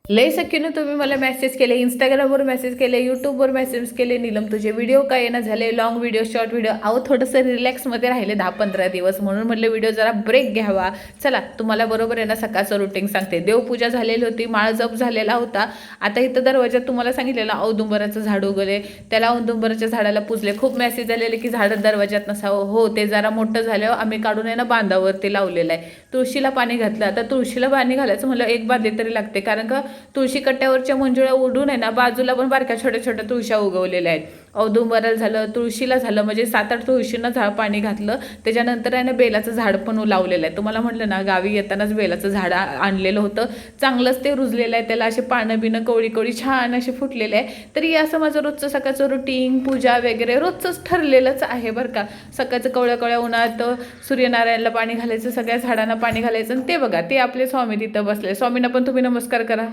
लय सख्यीनं तुम्ही मला मेसेज केले, इंस्टाग्रामवर मेसेज केले, यूट्यूबवर मेसेज केले, नीलम तुझे व्हिडिओ काय येणं झाले, लॉंग व्हिडिओ, शॉर्ट व्हिडिओ. अहो थोडंसं रिलॅक्समध्ये राहिले 10-15 दिवस, म्हणून म्हटलं व्हिडिओ जरा ब्रेक घ्यावा. चला तुम्हाला बरोबर आहे ना सकाळचं रुटीन सांगते. देवपूजा झालेली होती, माळ जप झालेला होता. आता इथं दरवाजात तुम्हाला सांगितलेलं औदुंबराचं झाड उगवले, त्याला औदुंबराच्या झाडाला पुजले. खूप मेसेज आलेले की झाडं दरवाजात नसावं. हो, ते जरा मोठं झाल्यावर आम्ही काढून आहे ना बांधावरती लावलेलं आहे. तुळशीला पाणी घातलं. आता तुळशीला पाणी घालायचं म्हणलं एक बादली तरी लागते, कारण का तुळशी कट्ट्यावरच्या मंजुळा उडून आहे ना बाजूला पण बारक्या छोट्या छोट्या तुळशा उगवलेल्या आहेत. औदुंबराला झालं, तुळशीला झालं, म्हणजे 7-8 तुळशीनं पाणी घातलं. त्याच्यानंतर आहे ना बेलाचं झाड पण लावलेलं आहे. तुम्हाला म्हटलं ना गावी येतानाच बेलाचं झाड आणलेलं होतं. चांगलंच ते रुजलेलं आहे, त्याला असे पानं बिनं कवळी कवळी छान असे फुटलेले आहे. तरी असं माझं रोजचं सकाळचं रुटीन पूजा वगैरे रोजचंच ठरलेलंच आहे बरं का. सकाळचं कवळ्या कवळ्या उन्हात सूर्यनारायणला पाणी घालायचं, सगळ्या झाडांना पाणी घालायचं. आणि ते बघा ते आपले स्वामी तिथं बसले. स्वामींना पण तुम्ही नमस्कार करा.